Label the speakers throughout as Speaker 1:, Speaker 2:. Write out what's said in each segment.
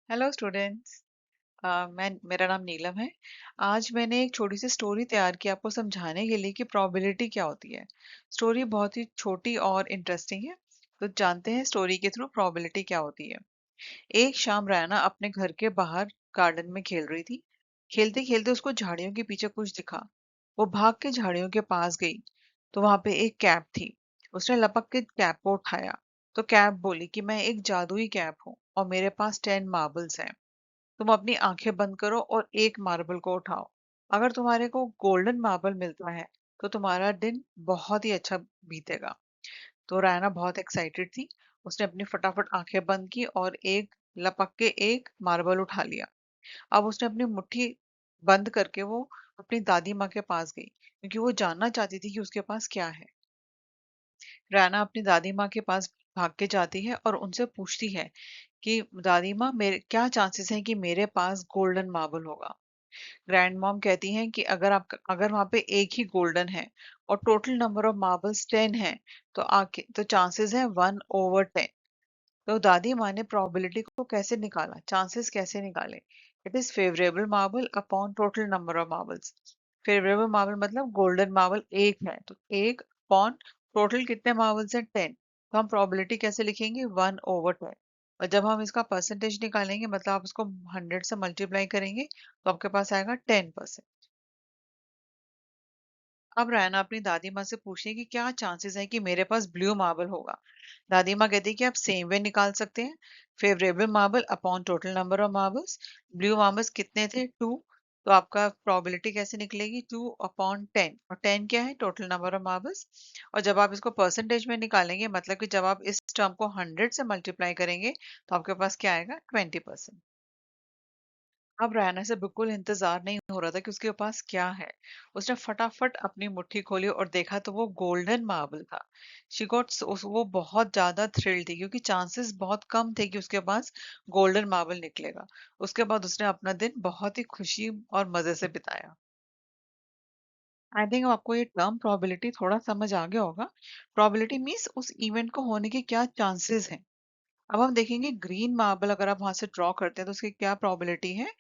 Speaker 1: Hello students. मैं मेरा नाम नीलम है। आज मैंने एक छोटी सी स्टोरी तैयार की आपको समझाने के लिए कि प्रोबेबिलिटी क्या होती है। स्टोरी बहुत ही छोटी और इंटरेस्टिंग है। तो जानते हैं स्टोरी के थ्रू प्रोबेबिलिटी क्या होती है। एक शाम रैना अपने घर के बाहर गार्डन में खेल रही थी। खेलते खेलते उसको झाड़ियों के पीछे कुछ दिखा। वो भाग के झाड़ियों के पास गई तो वहां पे एक कैप थी। उसने लपक के कैप को उठाया तो कैप बोली कि मैं एक जादुई कैप हूँ और मेरे पास 10 मार्बल्स हैं। तुम अपनी आंखें बंद करो और एक मार्बल को उठाओ। अगर तुम्हारे को गोल्डन मार्बल मिलता है तो तुम्हारा दिन बहुत ही अच्छा बीतेगा। तो रायना बहुत एक्साइटेड थी। उसने अपनी फटाफट आंखें बंद की और एक लपक के एक मार्बल उठा लिया। अब उसने अपनी मुट्ठी बंद करके वो अपनी दादी माँ के पास गई क्योंकि वो जानना चाहती थी कि उसके पास क्या है। रायना अपनी दादी माँ के पास भाग के जाती है और उनसे पूछती है कि दादी माँ, मेरे क्या चांसेस हैं कि मेरे पास गोल्डन मार्बल होगा। ग्रैंड मॉम कहती हैं कि अगर वहां पे एक ही गोल्डन है और टोटल नंबर ऑफ मार्बल्स 10 है तो आके तो चांसेस है 1/10। तो दादी माँ ने प्रोबेबिलिटी को कैसे निकाला, चांसेस कैसे निकाले। It is favourable marble upon total number of marbles. Favourable marble मतलब गोल्डन मार्बल एक है तो एक अपॉन टोटल कितने मार्बल्स हैं 10। तो हम प्रोबेबिलिटी कैसे लिखेंगे 1/10। और जब हम इसका परसेंटेज निकालेंगे मतलब आप उसको 100 से मल्टीप्लाई करेंगे तो आपके पास आएगा 10%। अब रैना अपनी दादी माँ से पूछे कि क्या चांसेस है कि मेरे पास ब्लू मार्बल होगा। दादी माँ कहती है कि आप सेम वे निकाल सकते हैं। Favourable marble upon total number of marbles. Blue marbles कितने थे 2। तो आपका प्रोबेबिलिटी कैसे निकलेगी 2/10 और 10 क्या है टोटल नंबर ऑफ मार्बल्स। और जब आप इसको परसेंटेज में निकालेंगे मतलब कि जब आप इस टर्म को 100 से मल्टीप्लाई करेंगे तो आपके पास क्या आएगा 20%। अब रैना से बिल्कुल इंतजार नहीं हो रहा था कि उसके पास क्या है। उसने फटाफट अपनी मुट्ठी खोली और देखा तो वो गोल्डन मार्बल था। शी गॉट वो बहुत ज्यादा थ्रिल थी क्योंकि चांसेस बहुत कम थे कि उसके पास गोल्डन मार्बल निकलेगा। उसके बाद उसने अपना दिन बहुत ही खुशी और मजे से बिताया। आई थिंक आपको ये टर्म प्रोबेबिलिटी थोड़ा समझ आ गया होगा। प्रोबेबिलिटी मीन्स उस इवेंट को होने के क्या चांसेस हैं। अब हम देखेंगे ग्रीन मार्बल अगर आप वहां से ड्रॉ करते हैं तो उसकी क्या प्रोबेबिलिटी है।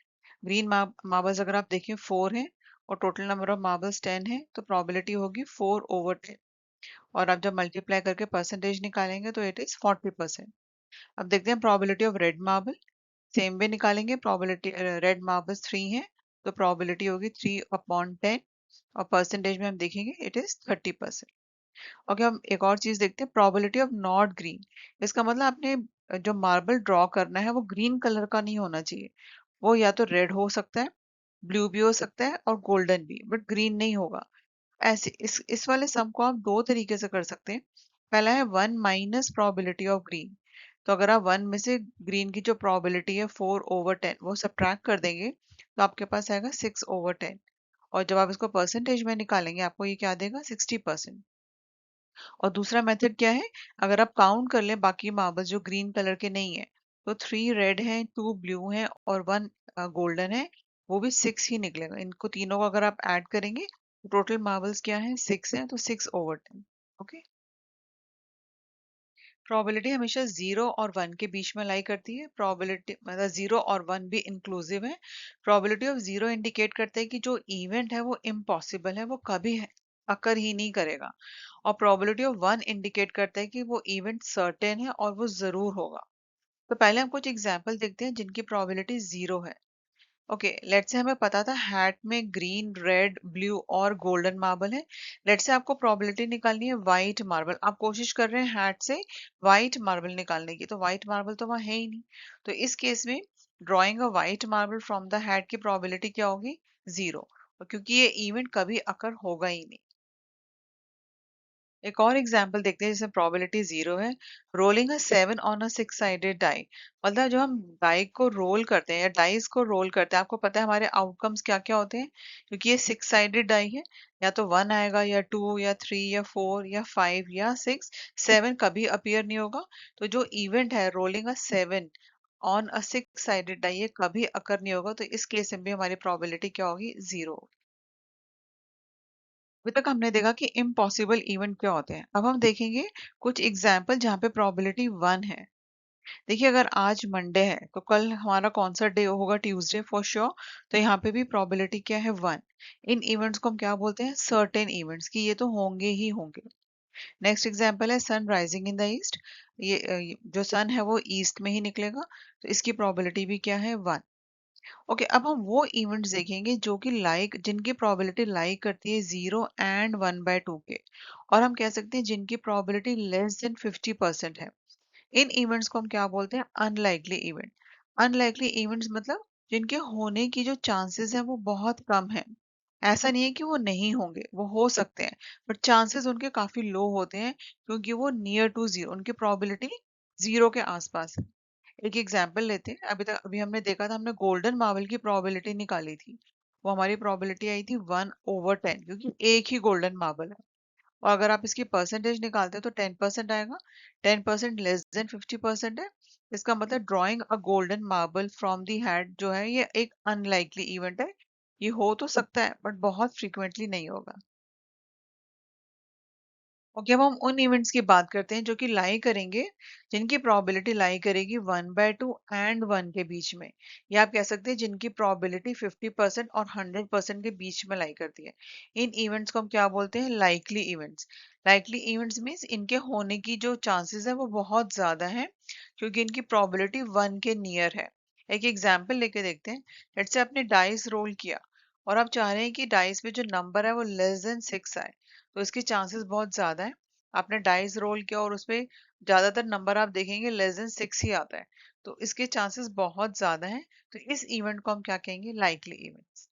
Speaker 1: ग्रीन मार्बल्स अगर आप देखें 4 है और टोटल नंबर ऑफ मार्बल्स 10 है तो प्रोबेबिलिटी होगी 4/10। और आप जब मल्टीप्लाई करके परसेंटेज निकालेंगे तो इट इज 40%। अब देखते हैं probability of red marble. Same way निकालेंगे। प्रोबेबिलिटी रेड मार्बल्स 3 है तो प्रोबेबिलिटी होगी 3/10 और परसेंटेज में हम देखेंगे इट इज 30%। ओके, हम एक और चीज देखते हैं प्रोबेबिलिटी ऑफ नॉट ग्रीन। इसका मतलब आपने जो मार्बल ड्रॉ करना है वो ग्रीन कलर का नहीं होना चाहिए। वो या तो रेड हो सकता है, ब्लू भी हो सकता है और गोल्डन भी, बट ग्रीन नहीं होगा। ऐसे इस वाले सम को आप दो तरीके से कर सकते हैं। पहला है 1 - प्रोबेबिलिटी ऑफ ग्रीन। तो अगर आप 1 में से ग्रीन की जो प्रोबेबिलिटी है 4/10 वो सब्ट्रैक्ट कर देंगे तो आपके पास आएगा 6/10। और जब आप इसको परसेंटेज में निकालेंगे आपको ये क्या देगा 60%। और दूसरा मेथड क्या है, अगर आप काउंट कर लें बाकी मार्बल्स जो ग्रीन कलर के नहीं है तो 3 रेड हैं, 2 ब्लू हैं और 1 गोल्डन है। वो भी 6 ही निकलेगा। इनको तीनों को अगर आप ऐड करेंगे तो टोटल मार्बल्स क्या है 6 है तो 6/10। ओके। प्रोबेबिलिटी हमेशा 0 और 1 के बीच में लाई करती है। प्रोबेबिलिटी मतलब 0 और 1 भी इंक्लूसिव है। प्रोबेबिलिटी ऑफ 0 इंडिकेट करता है कि जो इवेंट है वो इम्पॉसिबल है, वो कभी अकर ही नहीं करेगा। और प्रोबेबिलिटी ऑफ 1 इंडिकेट करता है कि वो इवेंट सर्टेन है और वो जरूर होगा। तो पहले हम कुछ एग्जांपल देखते हैं जिनकी प्रोबेबिलिटी 0 है। ओके, लेट्स से हमें पता था हैट में ग्रीन, रेड, ब्लू और गोल्डन मार्बल है। लेट्स से आपको प्रोबेबिलिटी निकालनी है व्हाइट मार्बल। आप कोशिश कर रहे हैं हैट से व्हाइट मार्बल निकालने की, तो व्हाइट मार्बल तो वहां है ही नहीं। तो इस केस में drawing a white marble from the hat की प्रोबेबिलिटी क्या होगी 0, क्योंकि ये इवेंट कभी अकर होगा ही नहीं। एक और एग्जांपल देखते हैं जिसमें प्रोबेबिलिटी 0 है। Rolling a 7 on a 6 sided die. मतलब जब हम डाई को रोल करते हैं या डाइस को रोल करते हैं आपको पता है हमारे आउटकम्स क्या क्या होते हैं। क्योंकि ये 6 साइडेड डाई है, या तो 1 आएगा या 2 या 3 या 4 या 5 या 6। 7 कभी अपीयर नहीं होगा। तो जो इवेंट है rolling a 7 on a 6 sided die ये कभी अकर नहीं होगा। तो इस केस में भी हमारी प्रोबेबिलिटी क्या होगी 0। अभी तक हमने देखा कि इम्पॉसिबल इवेंट क्या होते हैं। अब हम देखेंगे कुछ एग्जाम्पल जहाँ पे प्रोबेबिलिटी 1 है। देखिए अगर आज मंडे है तो कल हमारा कौन सा डे होगा? Tuesday for sure. तो यहाँ पे भी प्रोबेबिलिटी क्या है? 1। इन इवेंट्स को हम क्या बोलते हैं? सर्टेन इवेंट्स, कि ये तो होंगे ही होंगे। नेक्स्ट एग्जांपल है sun rising in the east. ये जो सन है वो ईस्ट में ही निकलेगा, तो इसकी प्रोबेबिलिटी भी क्या है? 1। ओके, अब हम वो इवेंट्स देखेंगे जो कि लाइक जिनकी प्रोबेबिलिटी लाइक करती है 0 and 1/2 के, और हम कह सकते हैं जिनकी प्रोबेबिलिटी लेस देन 50% है। इन इवेंट्स को हम क्या बोलते हैं? Unlikely event. अनलाइकली इवेंट्स मतलब जिनके होने की जो चांसेस है वो बहुत कम है। ऐसा नहीं है कि वो नहीं होंगे, वो हो सकते हैं, बट चांसेस उनके काफी लो होते हैं क्योंकि वो नियर टू जीरो, उनकी प्रोबेबिलिटी जीरो के आसपास है। एक एग्जांपल लेते हैं। अभी हमने देखा था, हमने गोल्डन मार्बल की प्रोबेबिलिटी निकाली थी। वो हमारी प्रोबेबिलिटी आई थी 1/10, क्योंकि एक ही गोल्डन मार्बल है। और अगर आप इसकी परसेंटेज निकालते हैं तो 10% आएगा। 10% लेस देन 50% है। इसका मतलब drawing a golden marble from the had जो है ये एक अनलाइकली इवेंट है। ये हो तो सकता है बट बहुत फ्रीक्वेंटली नहीं होगा। ओके, अब हम उन इवेंट्स की बात करते हैं जो कि लाई करेंगे, जिनकी प्रोबेबिलिटी लाई करेगी 1/2 and 1 के बीच में, या आप कह सकते हैं जिनकी प्रोबेबिलिटी 50% और 100% के बीच में लाई करती है। इन इवेंट्स को हम क्या बोलते हैं? Likely events. Likely events means इनके होने की जो चांसेस है वो बहुत ज्यादा है, क्योंकि इनकी प्रोबेबिलिटी 1 के नियर है। एक एग्जाम्पल लेके देखते हैं। लेट्स से आपने डाइस रोल किया और आप चाह रहे हैं कि डाइस में जो नंबर है वो लेस देन 6 आए, तो इसके चांसेस बहुत ज्यादा है। आपने डाइस रोल किया और उसपे ज्यादातर नंबर आप देखेंगे लेस देन 6 ही आता है, तो इसके चांसेस बहुत ज्यादा हैं। तो इस इवेंट को हम क्या कहेंगे? Likely events.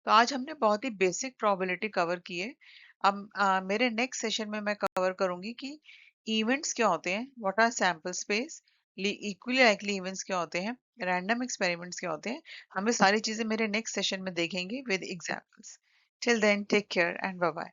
Speaker 1: तो आज हमने बहुत ही बेसिक प्रोबेबिलिटी कवर की है। अब मेरे नेक्स्ट सेशन में मैं कवर करूंगी कि इवेंट्स क्या होते हैं, what are sample space, equally likely events क्या होते हैं, रैंडम एक्सपेरिमेंट्स क्या होते हैं। हम ये सारी चीजें मेरे नेक्स्ट सेशन में देखेंगे with examples. Till then take care and bye bye.